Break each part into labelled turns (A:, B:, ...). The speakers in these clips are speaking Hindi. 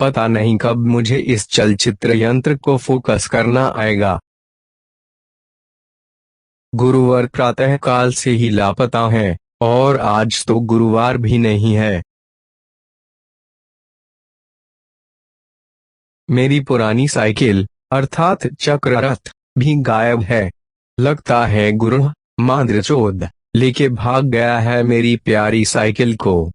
A: पता नहीं कब मुझे इस चलचित्र यंत्र को फोकस करना आएगा। गुरुवार प्रातः काल से ही लापता है, और आज तो गुरुवार भी नहीं है। मेरी पुरानी साइकिल अर्थात चक्ररथ भी गायब है। लगता है गुरु माद्रचोद लेके भाग गया है मेरी प्यारी साइकिल को।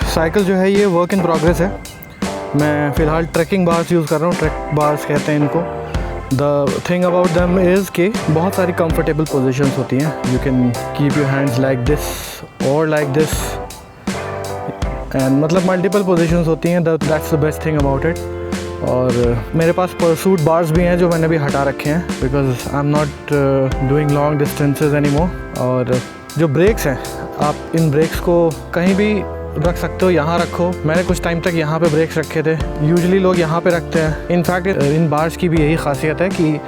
B: साइकिल जो है ये वर्क इन प्रोग्रेस है। मैं फ़िलहाल ट्रैकिंग बार्स यूज़ कर रहा हूँ, ट्रैक बार्स कहते हैं इनको। The thing about them is कि बहुत सारी कंफर्टेबल पोजीशंस होती हैं। You can keep your hands like this और लाइक दिस, एंड मतलब मल्टीपल पोजीशंस होती हैं। That's the best thing about it. और मेरे पास परसूट बार्स भी हैं जो मैंने भी हटा रखे हैं, because I am not doing long distances any more. और जो ब्रेक्स हैं, आप इन ब्रेक्स को कहीं भी रख सकते हो, यहाँ रखो। मैंने कुछ टाइम तक यहाँ पे ब्रेक्स रखे थे। यूजुअली लोग यहाँ पे रखते हैं। इनफैक्ट इन बार्स की भी यही खासियत है कि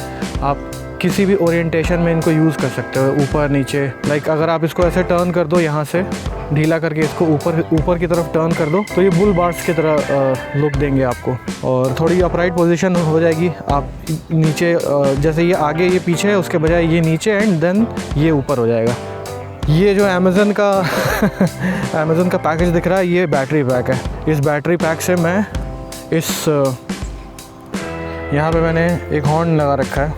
B: आप किसी भी ओरिएंटेशन में इनको यूज़ कर सकते हो, ऊपर नीचे। लाइक अगर आप इसको ऐसे टर्न कर दो, यहाँ से ढीला करके इसको ऊपर की तरफ टर्न कर दो, तो ये बुल बार्स की तरह लुक देंगे आपको, और थोड़ी अपराइट पोजीशन हो जाएगी। आप नीचे जैसे ये आगे ये पीछे है, उसके बजाय ये नीचे एंड देन ये ऊपर हो जाएगा। ये जो अमेज़न का पैकेज दिख रहा है, ये बैटरी पैक है। इस बैटरी पैक से मैं यहाँ पे मैंने एक हॉर्न लगा रखा है।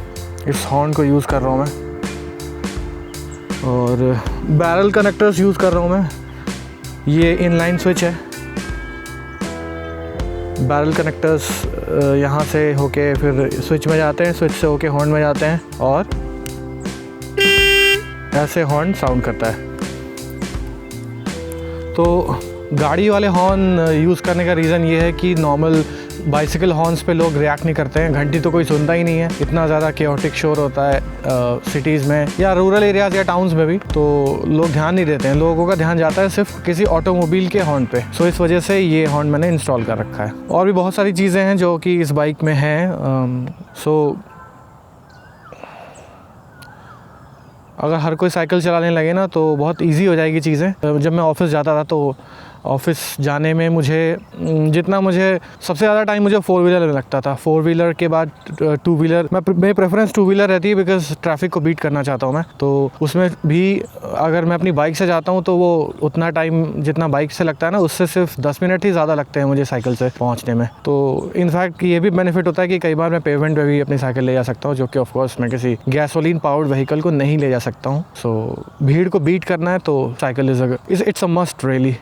B: इस हॉर्न को यूज़ कर रहा हूँ मैं, और बैरल कनेक्टर्स यूज़ कर रहा हूँ मैं। ये इनलाइन स्विच है। बैरल कनेक्टर्स यहाँ से होके फिर स्विच में जाते हैं, स्विच से होके हॉर्न में जाते हैं, और ऐसे हॉर्न साउंड करता है। तो गाड़ी वाले हॉर्न यूज़ करने का रीज़न ये है कि नॉर्मल बाइसिकल हॉर्न्स पे लोग रिएक्ट नहीं करते हैं। घंटी तो कोई सुनता ही नहीं है, इतना ज़्यादा केओटिक शोर होता है सिटीज़ में या रूरल एरियाज़ या टाउन्स में भी, तो लोग ध्यान नहीं देते हैं। लोगों का ध्यान जाता है सिर्फ किसी ऑटोमोबाइल के हॉर्न पे। सो इस वजह से ये हॉर्न मैंने इंस्टॉल कर रखा है। और भी बहुत सारी चीज़ें हैं जो कि इस बाइक में हैं। अगर हर कोई साइकिल चलाने लगे ना तो बहुत इजी हो जाएगी चीज़ें। जब मैं ऑफिस जाता था तो ऑफिस जाने में मुझे सबसे ज़्यादा टाइम मुझे 4 व्हीलर में लगता था। 4 व्हीलर के बाद 2 व्हीलर, मेरी प्रेफरेंस 2 व्हीलर रहती है बिकॉज ट्रैफिक को बीट करना चाहता हूँ मैं। तो उसमें भी अगर मैं अपनी बाइक से जाता हूँ तो वो उतना टाइम जितना बाइक से लगता है ना, उससे सिर्फ 10 मिनट ही ज़्यादा लगते हैं मुझे साइकिल से पहुँचने में। तो इनफैक्ट ये भी बेनिफिट होता है कि कई बार मैं पेवेंट पर भी अपनी साइकिल ले जा सकता हूँ, जो कि ऑफकोर्स मैं किसी गैसोलीन पावर्ड व्हीकल को नहीं ले जा सकता हूँ। सो भीड़ को बीट करना है तो cycle it's a must really.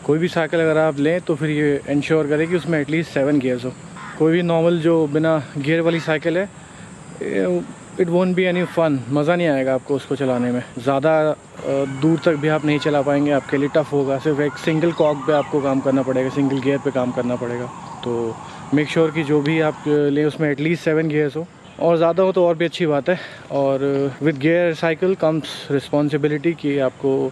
B: कोई भी साइकिल अगर आप लें तो फिर ये इंश्योर करें कि उसमें एटलीस्ट 7 गियर्स हो। कोई भी नॉर्मल जो बिना गियर वाली साइकिल है, इट वोंट बी एनी फ़न, मज़ा नहीं आएगा आपको उसको चलाने में। ज़्यादा दूर तक भी आप नहीं चला पाएंगे, आपके लिए टफ़ होगा। सिर्फ एक सिंगल कॉक पे आपको काम करना पड़ेगा, सिंगल गियर पे काम करना पड़ेगा। तो मेक श्योर कि जो भी आप लें उसमें एटलीस्ट 7 गियर्स हो, और ज़्यादा हो तो और भी अच्छी बात है। और with gear cycle comes responsibility कि आपको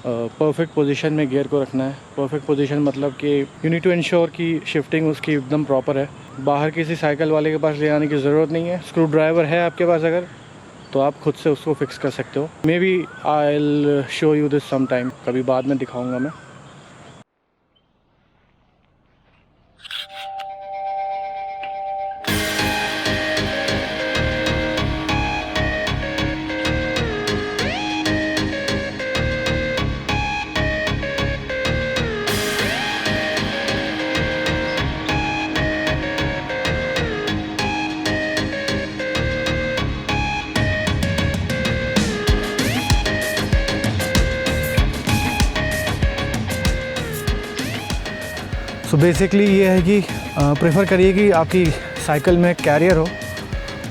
B: परफेक्ट पोजीशन में गियर को रखना है। परफेक्ट पोजीशन मतलब कि यू नीड टू इंश्योर कि शिफ्टिंग उसकी एकदम प्रॉपर है। बाहर किसी साइकिल वाले के पास ले आने की ज़रूरत नहीं है। स्क्रू ड्राइवर है आपके पास अगर, तो आप खुद से उसको फिक्स कर सकते हो। Maybe I will show you this some time, कभी बाद में दिखाऊंगा मैं। सो बेसिकली ये है कि प्रेफर करिए कि आपकी साइकिल में कैरियर हो।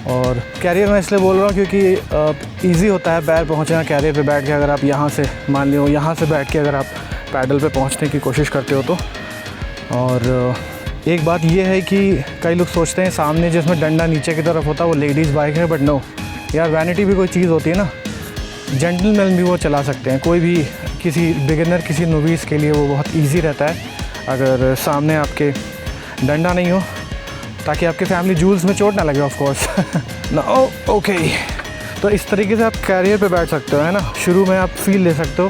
B: और कैरियर मैं इसलिए बोल रहा हूँ क्योंकि इजी होता है पैर पहुँचना कैरियर पे बैठ के। अगर आप यहाँ से मान लो यहाँ से बैठ के अगर आप पैडल पे पहुँचने की कोशिश करते हो तो। और एक बात ये है कि कई लोग सोचते हैं सामने जिसमें डंडा नीचे की तरफ होता है वो लेडीज़ बाइक है, बट नो यार, वैनिटी भी कोई चीज़ होती है ना। जेंटलमैन भी वो चला सकते हैं। कोई भी किसी बिगिनर, किसी नोविस के लिए वो बहुत ईजी रहता है अगर सामने आपके डंडा नहीं हो, ताकि आपके फैमिली जूल्स में चोट ना लगे ऑफ कोर्स ना। ओके, तो इस तरीके से आप कैरियर पे बैठ सकते हो, है ना। शुरू में आप फील ले सकते हो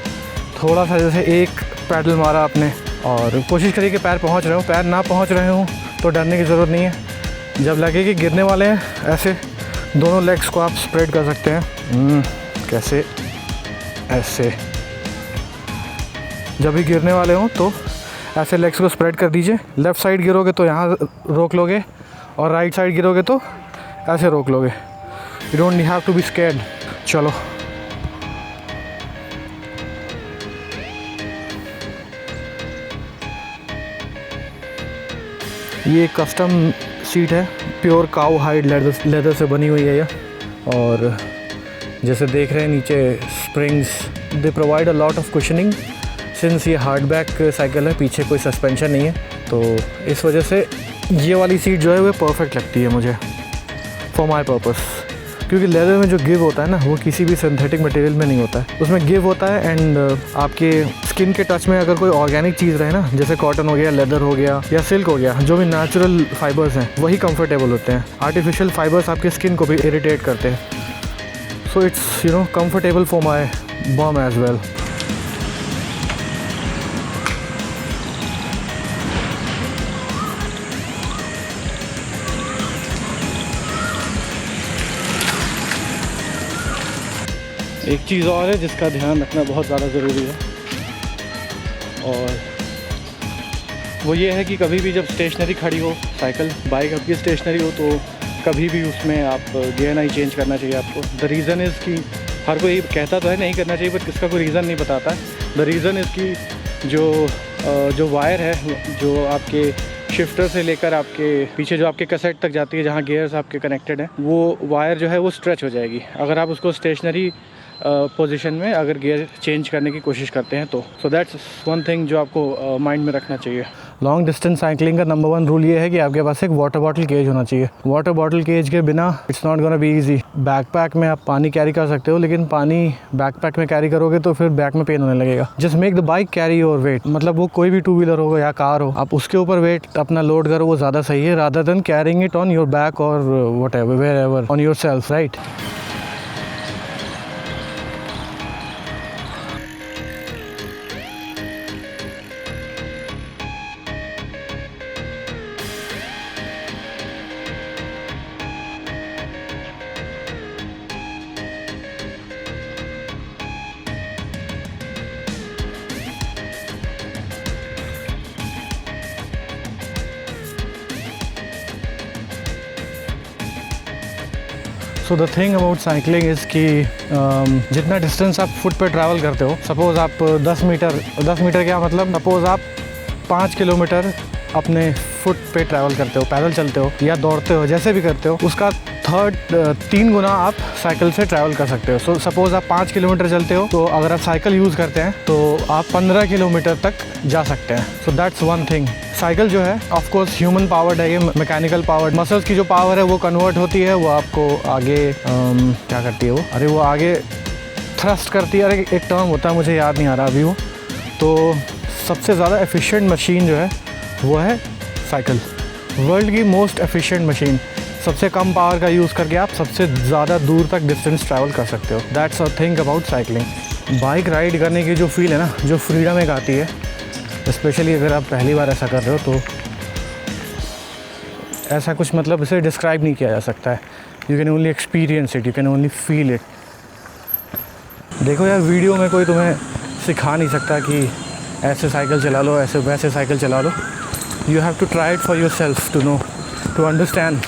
B: थोड़ा सा, जैसे एक पैडल मारा आपने और कोशिश करिए कि पैर पहुंच रहे हो। पैर ना पहुंच रहे हो तो डरने की ज़रूरत नहीं है। जब लगे कि गिरने वाले हैं, ऐसे दोनों लेग्स को आप स्प्रेड कर सकते हैं। कैसे? ऐसे। जब भी गिरने वाले हो तो ऐसे लेग्स को स्प्रेड कर दीजिए। लेफ़्ट साइड गिरोगे तो यहाँ रोक लोगे, और राइट साइड गिरोगे तो ऐसे रोक लोगे। You don't have to be scared. चलो, ये कस्टम सीट है, प्योर काऊ हाइड लेदर से बनी हुई है ये। और जैसे देख रहे हैं नीचे springs, they provide a lot of cushioning. Since ये हार्डबैक साइकिल है, पीछे कोई सस्पेंशन नहीं है, तो इस वजह से ये वाली सीट जो है वो परफेक्ट लगती है मुझे फॉर माई पर्पस। क्योंकि लेदर में जो गिव होता है ना, वो किसी भी सिंथेटिक मटेरियल में नहीं होता है। उसमें गिव होता है एंड आपके स्किन के टच में अगर कोई ऑर्गेनिक चीज़ रहे ना, जैसे कॉटन हो गया, लेदर हो गया या सिल्क हो गया, जो भी नेचुरल फाइबर्स हैं वही कंफर्टेबल होते हैं। आर्टिफिशियल फाइबर्स आपके स्किन को भी इरिटेट करते हैं। So it's comfortable for my bum as well. एक चीज़ और है जिसका ध्यान रखना बहुत ज़्यादा ज़रूरी है, और वो ये है कि कभी भी जब स्टेशनरी खड़ी हो साइकिल, बाइक आपकी स्टेशनरी हो, तो कभी भी उसमें आप गियर नहीं चेंज करना चाहिए आपको। द रीज़न इज़ कि हर कोई कहता तो है नहीं करना चाहिए, बट किसका कोई रीज़न नहीं बताता है। द रीज़न इज़ कि जो वायर है, जो आपके शिफ्टर से लेकर आपके पीछे जो आपके कैसेट तक जाती है, जहाँ गियर्स आपके कनेक्टेड हैं, वो वायर जो है वो स्ट्रेच हो जाएगी अगर आप उसको स्टेशनरी पोजीशन में अगर गियर चेंज करने की कोशिश करते हैं तो। सो दैट्स वन थिंग जो आपको माइंड में रखना चाहिए। लॉन्ग डिस्टेंस साइकिलिंग का नंबर 1 रूल ये है कि आपके पास एक वाटर बॉटल केज होना चाहिए। वाटर बॉटल केज के बिना it's not gonna be easy. Backpack में आप पानी कैरी कर सकते हो, लेकिन पानी बैकपैक में कैरी करोगे तो फिर बैक में पेन होने लगेगा। Just make the bike carry your weight, मतलब वो कोई भी 2 व्हीलर हो या कार हो, आप उसके ऊपर वेट अपना लोड करो, वो ज़्यादा सही है rather than carrying it on your back और whatever wherever on yourself, right. So the thing about cycling is कि जितना डिस्टेंस आप फुट पे ट्रैवल करते हो, सपोज़ आप 10 मीटर क्या मतलब, सपोज़ आप 5 किलोमीटर अपने फुट पे ट्रैवल करते हो, पैदल चलते हो या दौड़ते हो, जैसे भी करते हो, उसका 3 गुना आप साइकिल से ट्रैवल कर सकते हो। सो सपोज़ आप 5 किलोमीटर चलते हो, तो अगर आप साइकिल यूज़ करते हैं तो आप 15 किलोमीटर तक जा सकते हैं। So that's one thing. Cycle जो है ऑफ कोर्स ह्यूमन पावर्ड है, ये मैकेनिकल पावर्ड, मसल्स की जो पावर है वो कन्वर्ट होती है, वो आपको आगे क्या करती है वो आगे थ्रस्ट करती है। अरे एक टर्म होता है, मुझे याद नहीं आ रहा अभी वो। तो सबसे ज़्यादा एफिशिएंट मशीन जो है वो है साइकिल। वर्ल्ड की मोस्ट एफिशिएंट मशीन, सबसे कम पावर का यूज़ करके आप सबसे ज़्यादा दूर तक डिस्टेंस ट्रैवल कर सकते हो। That's a thing about cycling. Bike ride करने की जो फील है ना, जो फ्रीडम एक आती है, स्पेशली अगर आप पहली बार ऐसा कर रहे हो, तो ऐसा कुछ मतलब इसे डिस्क्राइब नहीं किया जा सकता है। You can only experience it, you can only feel it. देखो यार, वीडियो में कोई तुम्हें सिखा नहीं सकता कि ऐसे साइकिल चला लो, ऐसे वैसे साइकिल चला लो। You have to try it for yourself to know, to understand